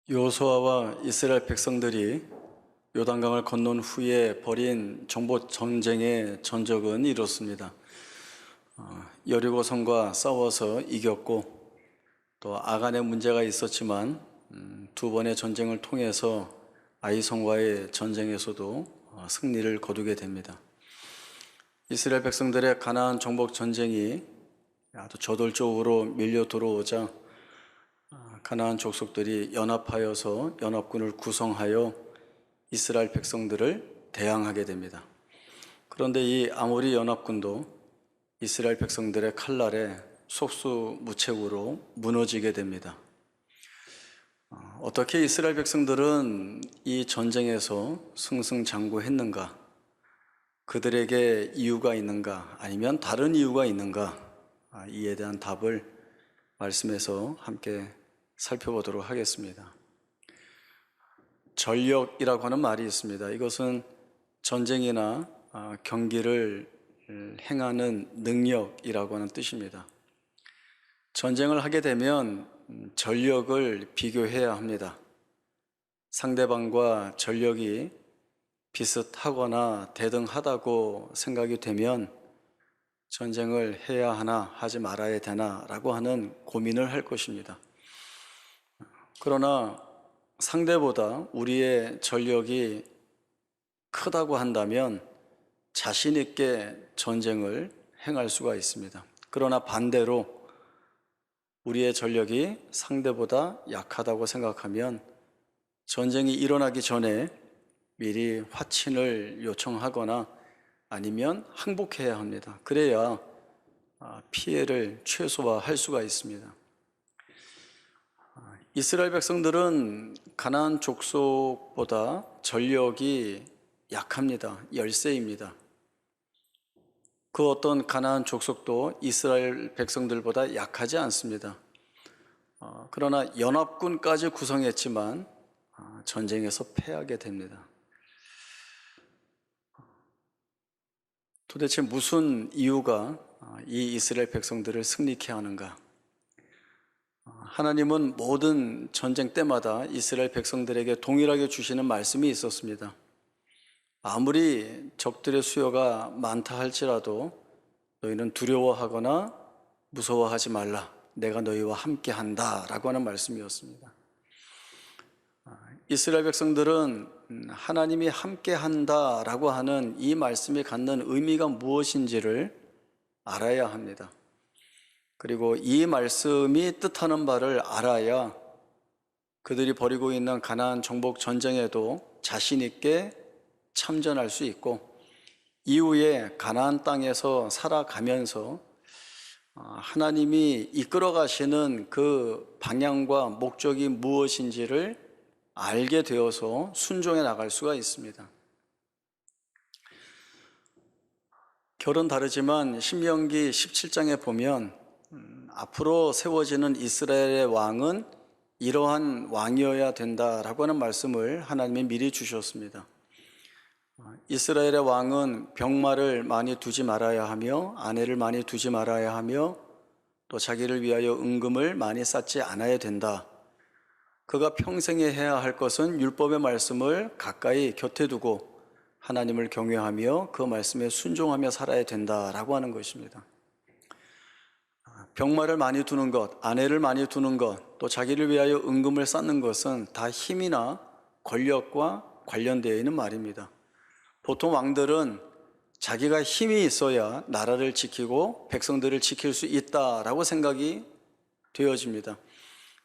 여호수아와 이스라엘 백성들이 요단강을 건넌 후에 벌인 정복 전쟁의 전적은 이렇습니다. 여리고성과 싸워서 이겼고, 또 아간의 문제가 있었지만 두 번의 전쟁을 통해서 아이성과의 전쟁에서도 승리를 거두게 됩니다. 이스라엘 백성들의 가나안 정복 전쟁이 아주 저돌적으로 밀려 들어오자 가나안 족속들이 연합하여서 연합군을 구성하여 이스라엘 백성들을 대항하게 됩니다. 그런데 이 아모리 연합군도 이스라엘 백성들의 칼날에 속수무책으로 무너지게 됩니다. 어떻게 이스라엘 백성들은 이 전쟁에서 승승장구했는가? 그들에게 이유가 있는가? 아니면 다른 이유가 있는가? 이에 대한 답을 말씀에서 함께 살펴보도록 하겠습니다. 전력이라고 하는 말이 있습니다. 이것은 전쟁이나 경기를 행하는 능력이라고 하는 뜻입니다. 전쟁을 하게 되면 전력을 비교해야 합니다. 상대방과 전력이 비슷하거나 대등하다고 생각이 되면 전쟁을 해야 하나 하지 말아야 되나 라고 하는 고민을 할 것입니다. 그러나 상대보다 우리의 전력이 크다고 한다면 자신 있게 전쟁을 행할 수가 있습니다. 그러나 반대로 우리의 전력이 상대보다 약하다고 생각하면 전쟁이 일어나기 전에 미리 화친을 요청하거나 아니면 항복해야 합니다. 그래야 피해를 최소화할 수가 있습니다. 이스라엘 백성들은 가나안 족속보다 전력이 약합니다. 열세입니다. 그 어떤 가나안 족속도 이스라엘 백성들보다 약하지 않습니다. 그러나 연합군까지 구성했지만 전쟁에서 패하게 됩니다. 도대체 무슨 이유가 이 이스라엘 백성들을 승리케 하는가? 하나님은 모든 전쟁 때마다 이스라엘 백성들에게 동일하게 주시는 말씀이 있었습니다. 아무리 적들의 수요가 많다 할지라도 너희는 두려워하거나 무서워하지 말라. 내가 너희와 함께 한다 라고 하는 말씀이었습니다. 이스라엘 백성들은 하나님이 함께 한다 라고 하는 이 말씀이 갖는 의미가 무엇인지를 알아야 합니다. 그리고 이 말씀이 뜻하는 바를 알아야 그들이 벌이고 있는 가나안 정복 전쟁에도 자신 있게 참전할 수 있고, 이후에 가나안 땅에서 살아가면서 하나님이 이끌어 가시는 그 방향과 목적이 무엇인지를 알게 되어서 순종해 나갈 수가 있습니다. 결은 다르지만 신명기 17장에 보면 앞으로 세워지는 이스라엘의 왕은 이러한 왕이어야 된다라고 하는 말씀을 하나님이 미리 주셨습니다. 이스라엘의 왕은 병마를 많이 두지 말아야 하며 아내를 많이 두지 말아야 하며 또 자기를 위하여 은금을 많이 쌓지 않아야 된다. 그가 평생에 해야 할 것은 율법의 말씀을 가까이 곁에 두고 하나님을 경외하며 그 말씀에 순종하며 살아야 된다라고 하는 것입니다. 병마를 많이 두는 것, 아내를 많이 두는 것, 또 자기를 위하여 은금을 쌓는 것은 다 힘이나 권력과 관련되어 있는 말입니다. 보통 왕들은 자기가 힘이 있어야 나라를 지키고 백성들을 지킬 수 있다라고 생각이 되어집니다.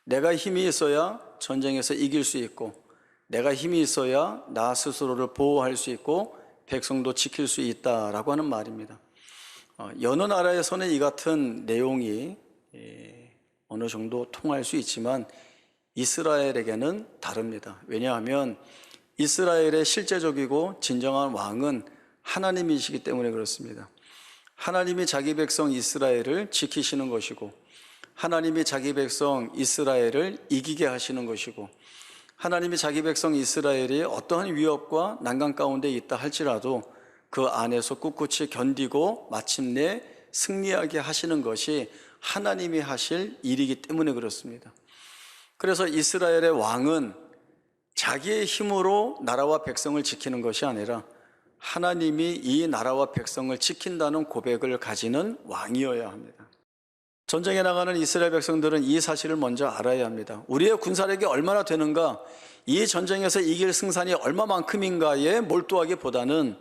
내가 힘이 있어야 전쟁에서 이길 수 있고, 내가 힘이 있어야 나 스스로를 보호할 수 있고 백성도 지킬 수 있다라고 하는 말입니다. 여느 나라에서는 이 같은 내용이 어느 정도 통할 수 있지만 이스라엘에게는 다릅니다. 왜냐하면 이스라엘의 실제적이고 진정한 왕은 하나님이시기 때문에 그렇습니다. 하나님이 자기 백성 이스라엘을 지키시는 것이고, 하나님이 자기 백성 이스라엘을 이기게 하시는 것이고, 하나님이 자기 백성 이스라엘이 어떠한 위협과 난관 가운데 있다 할지라도 그 안에서 꿋꿋이 견디고 마침내 승리하게 하시는 것이 하나님이 하실 일이기 때문에 그렇습니다. 그래서 이스라엘의 왕은 자기의 힘으로 나라와 백성을 지키는 것이 아니라 하나님이 이 나라와 백성을 지킨다는 고백을 가지는 왕이어야 합니다. 전쟁에 나가는 이스라엘 백성들은 이 사실을 먼저 알아야 합니다. 우리의 군사력이 얼마나 되는가, 이 전쟁에서 이길 승산이 얼마만큼인가에 몰두하기보다는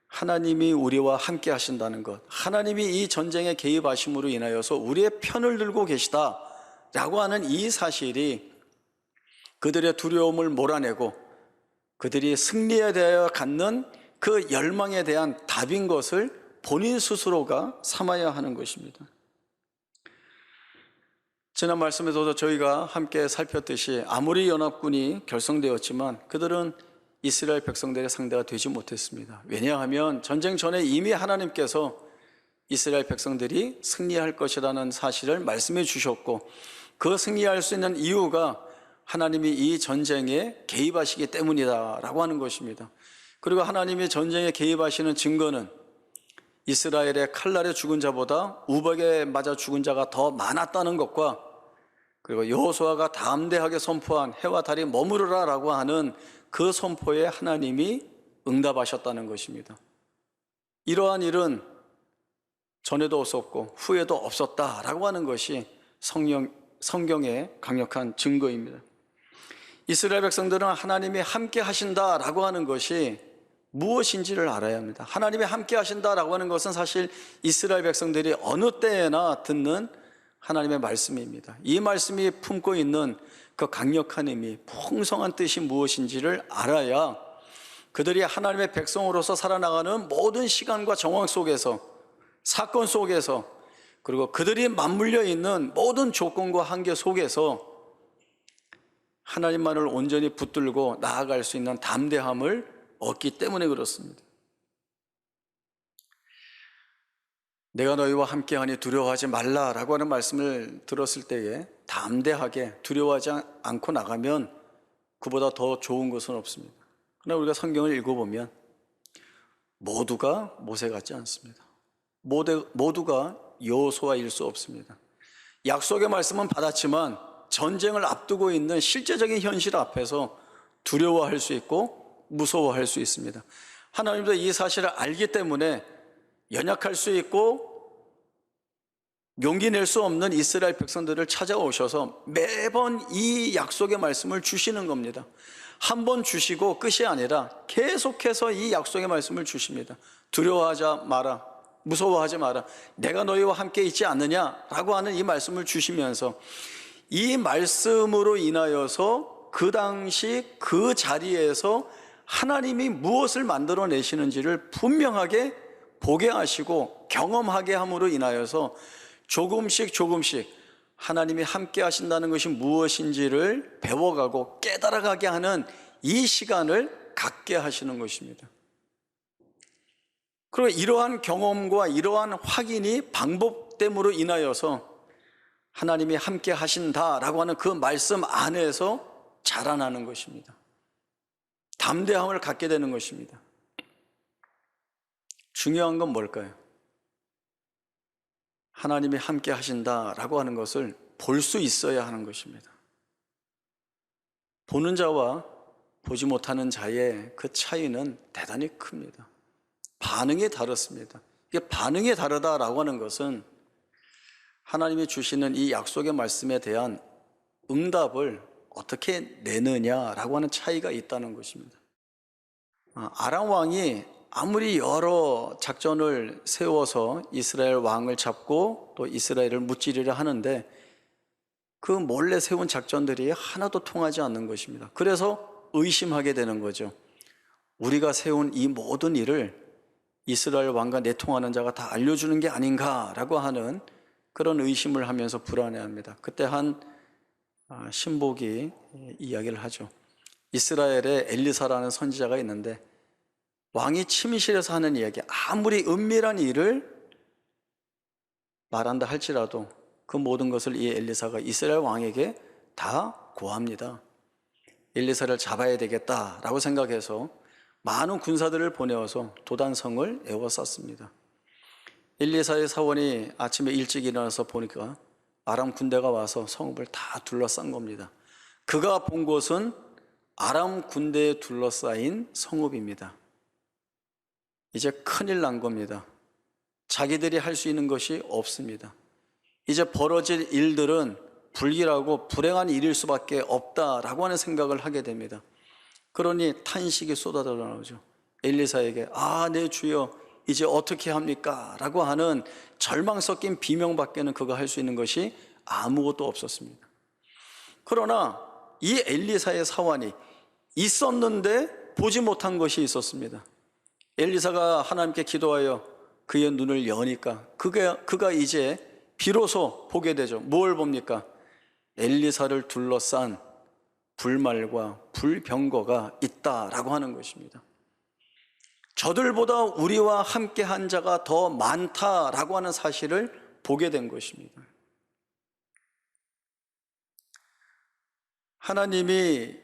하나님이 우리와 함께 하신다는 것, 하나님이 이 전쟁에 개입하심으로 인하여서 우리의 편을 들고 계시다라고 하는 이 사실이 그들의 두려움을 몰아내고 그들이 승리에 대하여 갖는 그 열망에 대한 답인 것을 본인 스스로가 삼아야 하는 것입니다. 지난 말씀에서도 저희가 함께 살폈듯이 아무리 연합군이 결성되었지만 그들은 이스라엘 백성들의 상대가 되지 못했습니다. 왜냐하면 전쟁 전에 이미 하나님께서 이스라엘 백성들이 승리할 것이라는 사실을 말씀해 주셨고, 그 승리할 수 있는 이유가 하나님이 이 전쟁에 개입하시기 때문이다라고 하는 것입니다. 그리고 하나님이 전쟁에 개입하시는 증거는 이스라엘의 칼날에 죽은 자보다 우박에 맞아 죽은 자가 더 많았다는 것과, 그리고 여호수아가 담대하게 선포한 해와 달이 머무르라라고 하는 그 선포에 하나님이 응답하셨다는 것입니다. 이러한 일은 전에도 없었고 후에도 없었다라고 하는 것이 성경의 강력한 증거입니다. 이스라엘 백성들은 하나님이 함께 하신다라고 하는 것이 무엇인지를 알아야 합니다. 하나님이 함께 하신다라고 하는 것은 사실 이스라엘 백성들이 어느 때에나 듣는 하나님의 말씀입니다. 이 말씀이 품고 있는 그 강력한 의미, 풍성한 뜻이 무엇인지를 알아야 그들이 하나님의 백성으로서 살아나가는 모든 시간과 정황 속에서, 사건 속에서, 그리고 그들이 맞물려 있는 모든 조건과 한계 속에서 하나님만을 온전히 붙들고 나아갈 수 있는 담대함을 얻기 때문에 그렇습니다. 내가 너희와 함께하니 두려워하지 말라라고 하는 말씀을 들었을 때에 담대하게 두려워하지 않고 나가면 그보다 더 좋은 것은 없습니다. 그러나 우리가 성경을 읽어보면 모두가 모세 같지 않습니다. 모두가 여호수아일 수 없습니다. 약속의 말씀은 받았지만 전쟁을 앞두고 있는 실제적인 현실 앞에서 두려워할 수 있고 무서워할 수 있습니다. 하나님도 이 사실을 알기 때문에 연약할 수 있고 용기 낼 수 없는 이스라엘 백성들을 찾아오셔서 매번 이 약속의 말씀을 주시는 겁니다. 한 번 주시고 끝이 아니라 계속해서 이 약속의 말씀을 주십니다. 두려워하지 마라, 무서워하지 마라, 내가 너희와 함께 있지 않느냐라고 하는 이 말씀을 주시면서 이 말씀으로 인하여서 그 당시 그 자리에서 하나님이 무엇을 만들어내시는지를 분명하게 보게 하시고 경험하게 함으로 인하여서 조금씩 하나님이 함께 하신다는 것이 무엇인지를 배워가고 깨달아가게 하는 이 시간을 갖게 하시는 것입니다. 그리고 이러한 경험과 이러한 확인이 반복됨으로 인하여서 하나님이 함께 하신다라고 하는 그 말씀 안에서 자라나는 것입니다. 담대함을 갖게 되는 것입니다. 중요한 건 뭘까요? 하나님이 함께 하신다라고 하는 것을 볼 수 있어야 하는 것입니다. 보는 자와 보지 못하는 자의 그 차이는 대단히 큽니다. 반응이 다릅니다. 이게 반응이 다르다라고 하는 것은 하나님이 주시는 이 약속의 말씀에 대한 응답을 어떻게 내느냐라고 하는 차이가 있다는 것입니다. 아람 왕이 아무리 여러 작전을 세워서 이스라엘 왕을 잡고 또 이스라엘을 무찌르려 하는데 그 몰래 세운 작전들이 하나도 통하지 않는 것입니다. 그래서 의심하게 되는 거죠. 우리가 세운 이 모든 일을 이스라엘 왕과 내통하는 자가 다 알려주는 게 아닌가라고 하는 그런 의심을 하면서 불안해합니다. 그때 한 신복이 이야기를 하죠. 이스라엘에 엘리사라는 선지자가 있는데 왕이 침실에서 하는 이야기, 아무리 은밀한 일을 말한다 할지라도 그 모든 것을 이 엘리사가 이스라엘 왕에게 다 고합니다. 엘리사를 잡아야 되겠다라고 생각해서 많은 군사들을 보내어서 도단성을 에워쌌습니다. 엘리사의 사원이 아침에 일찍 일어나서 보니까 아람 군대가 와서 성읍을 다 둘러싼 겁니다. 그가 본 곳은 아람 군대에 둘러싸인 성읍입니다. 이제 큰일 난 겁니다. 자기들이 할 수 있는 것이 없습니다. 이제 벌어질 일들은 불길하고 불행한 일일 수밖에 없다라고 하는 생각을 하게 됩니다. 그러니 탄식이 쏟아져 나오죠. 엘리사에게 내 주여 이제 어떻게 합니까? 라고 하는 절망 섞인 비명밖에는 그가 할 수 있는 것이 아무것도 없었습니다. 그러나 이 엘리사의 사환이 있었는데 보지 못한 것이 있었습니다. 엘리사가 하나님께 기도하여 그의 눈을 여니까 그가 이제 비로소 보게 되죠. 뭘 봅니까? 엘리사를 둘러싼 불말과 불병거가 있다라고 하는 것입니다. 저들보다 우리와 함께 한 자가 더 많다라고 하는 사실을 보게 된 것입니다. 하나님이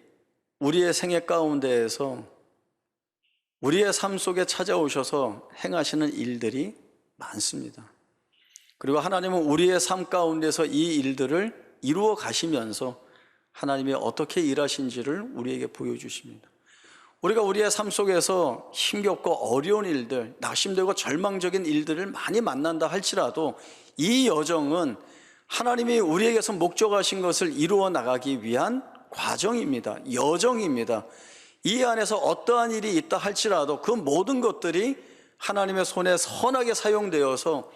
우리의 생애 가운데에서 우리의 삶 속에 찾아오셔서 행하시는 일들이 많습니다. 그리고 하나님은 우리의 삶 가운데서 이 일들을 이루어 가시면서 하나님이 어떻게 일하신지를 우리에게 보여주십니다. 우리가 우리의 삶 속에서 힘겹고 어려운 일들, 낙심되고 절망적인 일들을 많이 만난다 할지라도 이 여정은 하나님이 우리에게서 목적하신 것을 이루어 나가기 위한 과정입니다. 여정입니다. 이 안에서 어떠한 일이 있다 할지라도 그 모든 것들이 하나님의 손에 선하게 사용되어서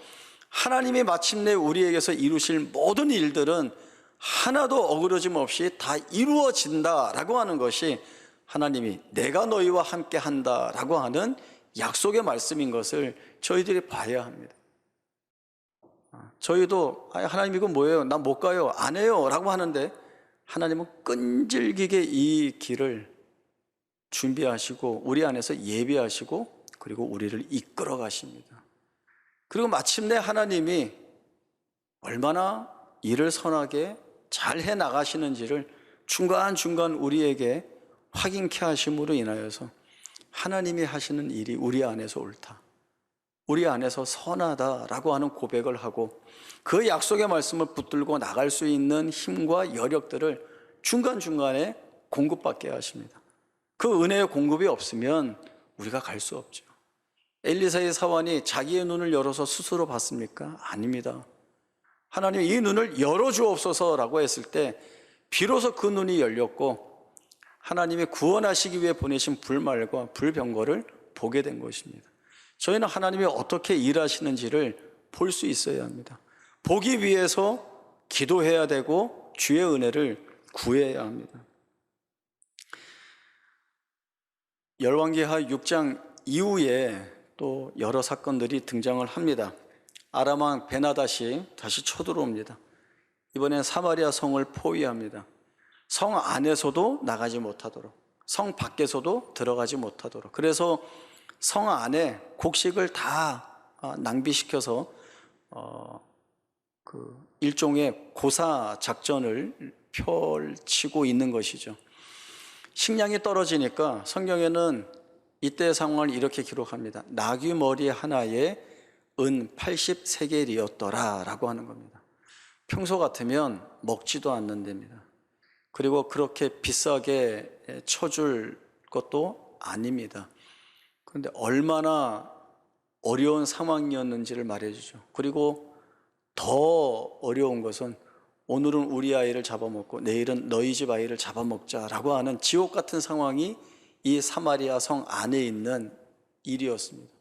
하나님이 마침내 우리에게서 이루실 모든 일들은 하나도 어그러짐 없이 다 이루어진다라고 하는 것이 하나님이 내가 너희와 함께 한다라고 하는 약속의 말씀인 것을 저희들이 봐야 합니다. 저희도 하나님 이거 뭐예요? 나 못 가요. 안 해요. 라고 하는데 하나님은 끈질기게 이 길을 준비하시고 우리 안에서 예비하시고 그리고 우리를 이끌어 가십니다. 그리고 마침내 하나님이 얼마나 일을 선하게 잘 해 나가시는지를 중간중간 우리에게 확인케 하심으로 인하여서 하나님이 하시는 일이 우리 안에서 옳다, 우리 안에서 선하다라고 하는 고백을 하고 그 약속의 말씀을 붙들고 나갈 수 있는 힘과 여력들을 중간중간에 공급받게 하십니다. 그 은혜의 공급이 없으면 우리가 갈 수 없죠. 엘리사의 사환이 자기의 눈을 열어서 스스로 봤습니까? 아닙니다. 하나님이 이 눈을 열어주옵소서라고 했을 때 비로소 그 눈이 열렸고 하나님이 구원하시기 위해 보내신 불말과 불병거를 보게 된 것입니다. 저희는 하나님이 어떻게 일하시는지를 볼 수 있어야 합니다. 보기 위해서 기도해야 되고 주의 은혜를 구해야 합니다. 열왕기하 6장 이후에 또 여러 사건들이 등장을 합니다. 아람 왕 베나닷이 다시 쳐들어옵니다. 이번엔 사마리아 성을 포위합니다. 성 안에서도 나가지 못하도록, 성 밖에서도 들어가지 못하도록, 그래서 성 안에 곡식을 다 낭비시켜서 일종의 고사 작전을 펼치고 있는 것이죠. 식량이 떨어지니까 성경에는 이때의 상황을 이렇게 기록합니다. 나귀 머리 하나에 은 80세겔이었더라 라고 하는 겁니다. 평소 같으면 먹지도 않는 데입니다. 그리고 그렇게 비싸게 쳐줄 것도 아닙니다. 그런데 얼마나 어려운 상황이었는지를 말해주죠. 그리고 더 어려운 것은 오늘은 우리 아이를 잡아먹고 내일은 너희 집 아이를 잡아먹자라고 하는 지옥 같은 상황이 이 사마리아 성 안에 있는 일이었습니다.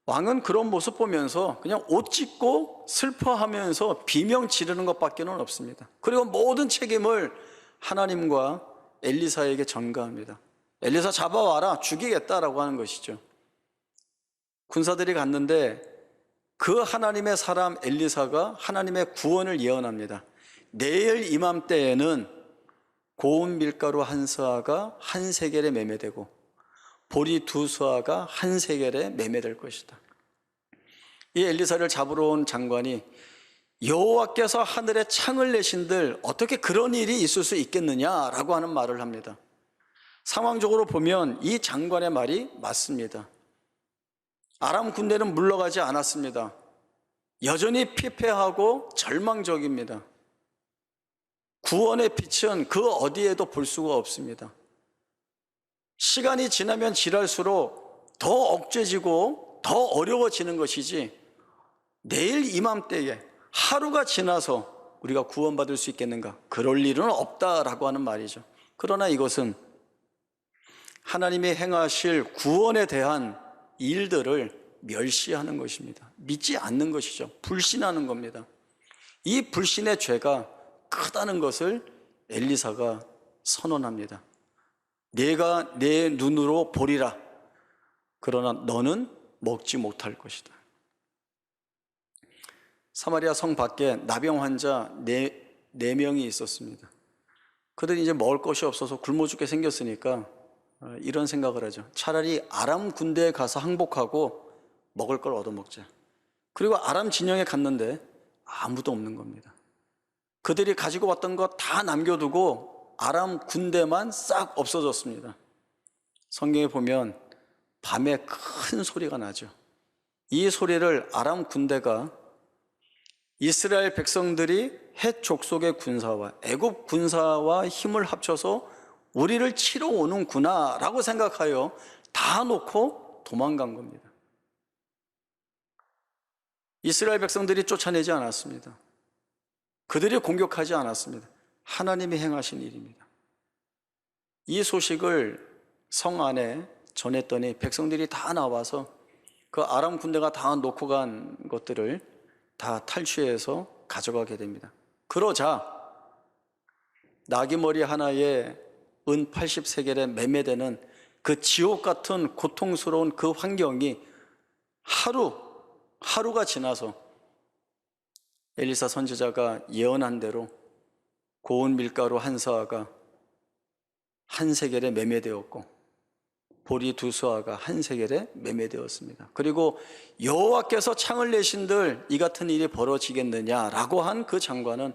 왕은 그런 모습 보면서 그냥 옷 찢고 슬퍼하면서 비명 지르는 것밖에는 없습니다. 그리고 모든 책임을 하나님과 엘리사에게 전가합니다. 엘리사 잡아와라, 죽이겠다라고 하는 것이죠. 군사들이 갔는데 그 하나님의 사람 엘리사가 하나님의 구원을 예언합니다. 내일 이맘때에는 고운 밀가루 한 스아가 한 세겔에 매매되고 보리 두 스아가 한 세겔에 매매될 것이다. 이 엘리사를 잡으러 온 장관이 여호와께서 하늘에 창을 내신들 어떻게 그런 일이 있을 수 있겠느냐라고 하는 말을 합니다. 상황적으로 보면 이 장관의 말이 맞습니다. 아람 군대는 물러가지 않았습니다. 여전히 피폐하고 절망적입니다. 구원의 빛은 그 어디에도 볼 수가 없습니다. 시간이 지나면 지날수록 더 억제지고 더 어려워지는 것이지, 내일 이맘때에 하루가 지나서 우리가 구원받을 수 있겠는가? 그럴 일은 없다라고 하는 말이죠. 그러나 이것은 하나님이 행하실 구원에 대한 일들을 멸시하는 것입니다. 믿지 않는 것이죠. 불신하는 겁니다. 이 불신의 죄가 크다는 것을 엘리사가 선언합니다. 내가 내 눈으로 보리라. 그러나 너는 먹지 못할 것이다. 사마리아 성 밖에 나병 환자 네 명이 있었습니다. 그들이 이제 먹을 것이 없어서 굶어 죽게 생겼으니까 이런 생각을 하죠. 차라리 아람 군대에 가서 항복하고 먹을 걸 얻어먹자. 그리고 아람 진영에 갔는데 아무도 없는 겁니다. 그들이 가지고 왔던 거 다 남겨두고 아람 군대만 싹 없어졌습니다. 성경에 보면 밤에 큰 소리가 나죠. 이 소리를 아람 군대가 이스라엘 백성들이 헷 족속의 군사와 애굽 군사와 힘을 합쳐서 우리를 치러 오는구나 라고 생각하여 다 놓고 도망간 겁니다. 이스라엘 백성들이 쫓아내지 않았습니다. 그들이 공격하지 않았습니다. 하나님이 행하신 일입니다. 이 소식을 성 안에 전했더니 백성들이 다 나와서 그 아람 군대가 다 놓고 간 것들을 다 탈취해서 가져가게 됩니다. 그러자 나귀머리 하나에 은 80세겔에 매매되는 그 지옥 같은 고통스러운 그 환경이 하루가 지나서 엘리사 선지자가 예언한 대로 고운 밀가루 한 서아가 한 세겔에 매매되었고 보리 두 서아가 한 세겔에 매매되었습니다. 그리고 여호와께서 창을 내신들 이 같은 일이 벌어지겠느냐라고 한 그 장관은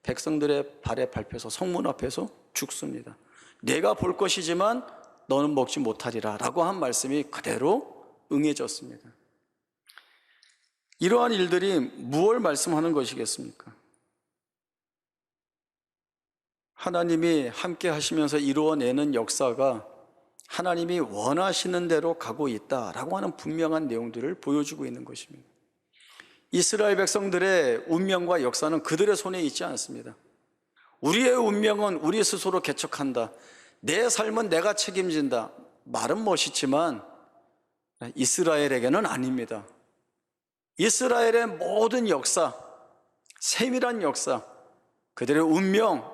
백성들의 발에 밟혀서 성문 앞에서 죽습니다. 내가 볼 것이지만 너는 먹지 못하리라 라고 한 말씀이 그대로 응해졌습니다. 이러한 일들이 무엇을 말씀하는 것이겠습니까? 하나님이 함께 하시면서 이루어내는 역사가 하나님이 원하시는 대로 가고 있다라고 하는 분명한 내용들을 보여주고 있는 것입니다. 이스라엘 백성들의 운명과 역사는 그들의 손에 있지 않습니다. 우리의 운명은 우리 스스로 개척한다. 내 삶은 내가 책임진다. 말은 멋있지만 이스라엘에게는 아닙니다. 이스라엘의 모든 역사, 세밀한 역사, 그들의 운명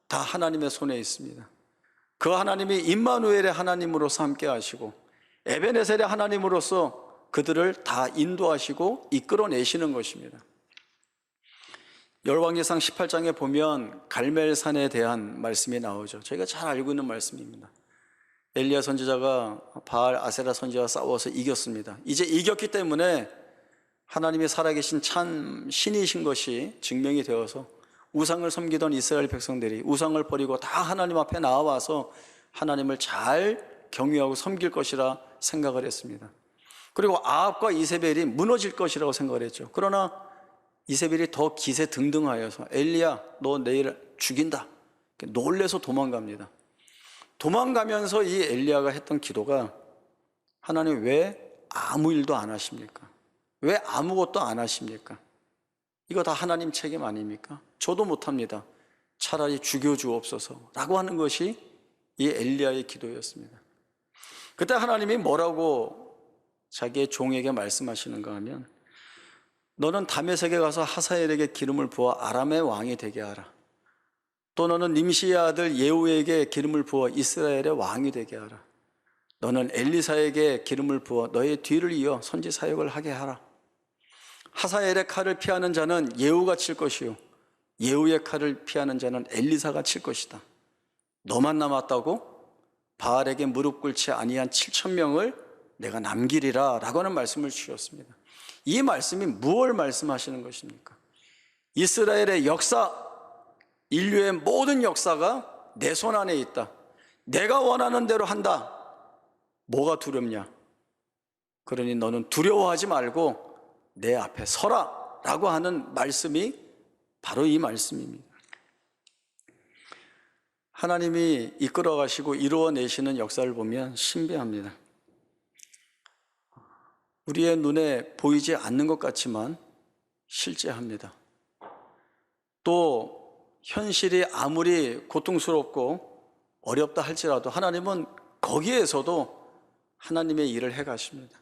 다 하나님의 손에 있습니다. 그 하나님이 임마누엘의 하나님으로서 함께 하시고 에베네셀의 하나님으로서 그들을 다 인도하시고 이끌어내시는 것입니다. 열왕기상 18장에 보면 갈멜산에 대한 말씀이 나오죠. 저희가 잘 알고 있는 말씀입니다. 엘리야 선지자가 바알 아세라 선지자와 싸워서 이겼습니다. 이제 이겼기 때문에 하나님이 살아계신 참 신이신 것이 증명이 되어서 우상을 섬기던 이스라엘 백성들이 우상을 버리고 다 하나님 앞에 나와서 하나님을 잘 경외하고 섬길 것이라 생각을 했습니다. 그리고 아합과 이세벨이 무너질 것이라고 생각을 했죠. 그러나 이세벨이 더 기세등등하여서 엘리야 너 내일 죽인다 놀래서 도망갑니다. 도망가면서 이 엘리야가 했던 기도가 하나님 왜 아무 일도 안 하십니까? 왜 아무것도 안 하십니까? 이거 다 하나님 책임 아닙니까? 저도 못합니다. 차라리 죽여주옵소서 라고 하는 것이 이 엘리야의 기도였습니다. 그때 하나님이 뭐라고 자기의 종에게 말씀하시는가 하면 너는 다메섹에 가서 하사엘에게 기름을 부어 아람의 왕이 되게 하라. 또 너는 nim시의 아들 예후에게 기름을 부어 이스라엘의 왕이 되게 하라. 너는 엘리사에게 기름을 부어 너의 뒤를 이어 선지 사역을 하게 하라. 하사엘의 칼을 피하는 자는 예후가 칠 것이요 예후의 칼을 피하는 자는 엘리사가 칠 것이다. 너만 남았다고? 바알에게 무릎 꿇지 아니한 7,000명을 내가 남기리라 라고 하는 말씀을 주셨습니다. 이 말씀이 무엇을 말씀하시는 것입니까? 이스라엘의 역사, 인류의 모든 역사가 내 손 안에 있다. 내가 원하는 대로 한다. 뭐가 두렵냐? 그러니 너는 두려워하지 말고 내 앞에 서라 라고 하는 말씀이 바로 이 말씀입니다. 하나님이 이끌어 가시고 이루어내시는 역사를 보면 신비합니다. 우리의 눈에 보이지 않는 것 같지만 실제합니다. 또 현실이 아무리 고통스럽고 어렵다 할지라도 하나님은 거기에서도 하나님의 일을 해 가십니다.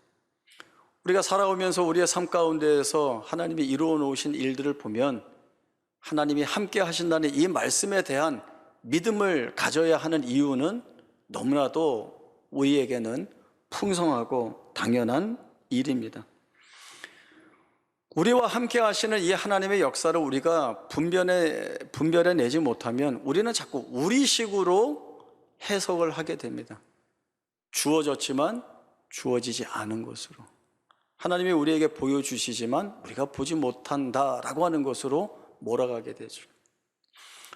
우리가 살아오면서 우리의 삶 가운데에서 하나님이 이루어 놓으신 일들을 보면 하나님이 함께 하신다는 이 말씀에 대한 믿음을 가져야 하는 이유는 너무나도 우리에게는 풍성하고 당연한 일입니다. 우리와 함께 하시는 이 하나님의 역사를 우리가 분별해 내지 못하면 우리는 자꾸 우리식으로 해석을 하게 됩니다. 주어졌지만 주어지지 않은 것으로, 하나님이 우리에게 보여주시지만 우리가 보지 못한다라고 하는 것으로 몰아가게 되죠.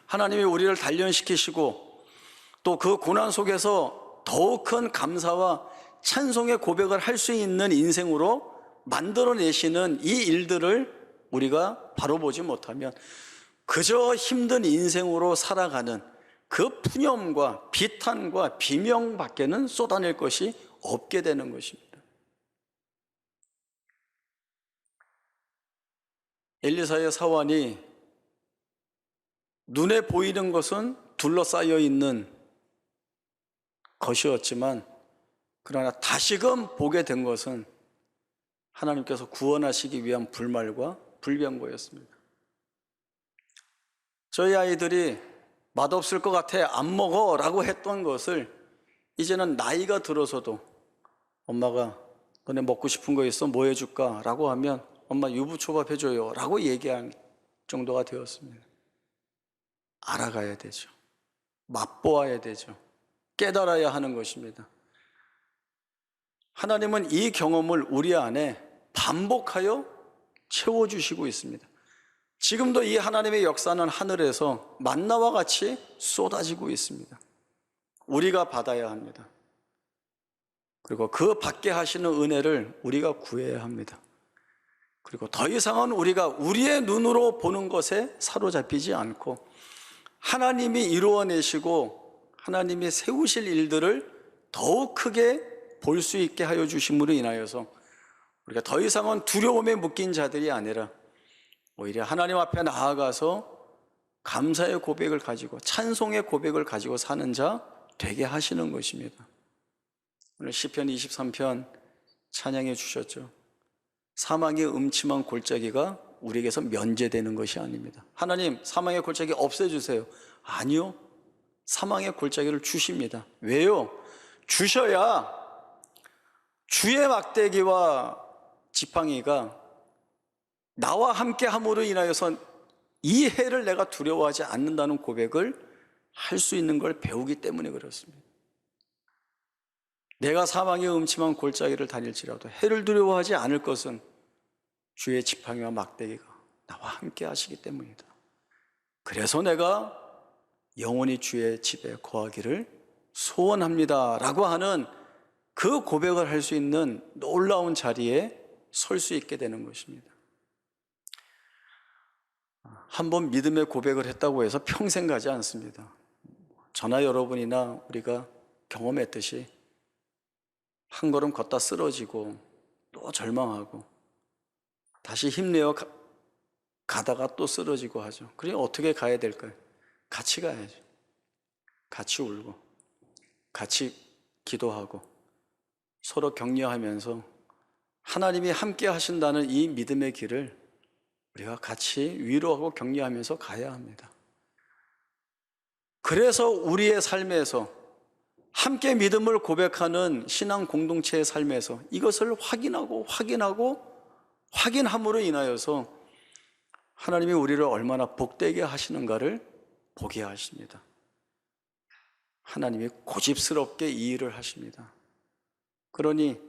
하나님이 우리를 단련시키시고 또 그 고난 속에서 더욱 큰 감사와 찬송의 고백을 할 수 있는 인생으로 만들어내시는 이 일들을 우리가 바로 보지 못하면 그저 힘든 인생으로 살아가는 그 푸념과 비탄과 비명밖에는 쏟아낼 것이 없게 되는 것입니다. 엘리사의 사환이 눈에 보이는 것은 둘러싸여 있는 것이었지만 그러나 다시금 보게 된 것은 하나님께서 구원하시기 위한 불말과 불병거였습니다. 저희 아이들이 맛없을 것 같아 안 먹어 라고 했던 것을 이제는 나이가 들어서도 엄마가 너네 먹고 싶은 거 있어? 뭐 해줄까? 라고 하면 엄마 유부초밥 해줘요 라고 얘기할 정도가 되었습니다. 알아가야 되죠. 맛보아야 되죠. 깨달아야 하는 것입니다. 하나님은 이 경험을 우리 안에 반복하여 채워주시고 있습니다. 지금도 이 하나님의 역사는 하늘에서 만나와 같이 쏟아지고 있습니다. 우리가 받아야 합니다. 그리고 그 받게 하시는 은혜를 우리가 구해야 합니다. 그리고 더 이상은 우리가 우리의 눈으로 보는 것에 사로잡히지 않고 하나님이 이루어내시고 하나님이 세우실 일들을 더욱 크게 볼 수 있게 하여 주심으로 인하여서 우리가 더 이상은 두려움에 묶인 자들이 아니라 오히려 하나님 앞에 나아가서 감사의 고백을 가지고 찬송의 고백을 가지고 사는 자 되게 하시는 것입니다. 오늘 시편 23편 찬양해 주셨죠. 사망의 음침한 골짜기가 우리에게서 면제되는 것이 아닙니다. 하나님, 사망의 골짜기 없애주세요. 아니요, 사망의 골짜기를 주십니다. 왜요? 주셔야 주의 막대기와 지팡이가 나와 함께 함으로 인하여서 이 해를 내가 두려워하지 않는다는 고백을 할 수 있는 걸 배우기 때문에 그렇습니다. 내가 사망의 음침한 골짜기를 다닐지라도 해를 두려워하지 않을 것은 주의 지팡이와 막대기가 나와 함께 하시기 때문이다. 그래서 내가 영원히 주의 집에 거하기를 소원합니다 라고 하는 그 고백을 할 수 있는 놀라운 자리에 설 수 있게 되는 것입니다. 한번 믿음의 고백을 했다고 해서 평생 가지 않습니다. 저나 여러분이나 우리가 경험했듯이 한 걸음 걷다 쓰러지고 또 절망하고 다시 힘내어 가다가 또 쓰러지고 하죠. 그러니 어떻게 가야 될까요? 같이 가야죠. 같이 울고 같이 기도하고 서로 격려하면서 하나님이 함께 하신다는 이 믿음의 길을 우리가 같이 위로하고 격려하면서 가야 합니다. 그래서 우리의 삶에서 함께 믿음을 고백하는 신앙 공동체의 삶에서 이것을 확인함으로 인하여서 하나님이 우리를 얼마나 복되게 하시는가를 보게 하십니다. 하나님이 고집스럽게 이 일을 하십니다. 그러니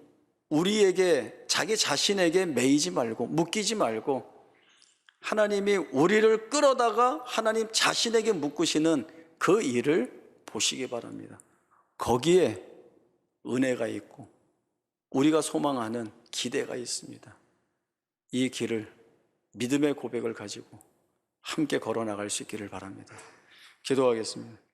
우리에게, 자기 자신에게 매이지 말고 묶이지 말고 하나님이 우리를 끌어다가 하나님 자신에게 묶으시는 그 일을 보시기 바랍니다. 거기에 은혜가 있고 우리가 소망하는 기대가 있습니다. 이 길을 믿음의 고백을 가지고 함께 걸어 나갈 수 있기를 바랍니다. 기도하겠습니다.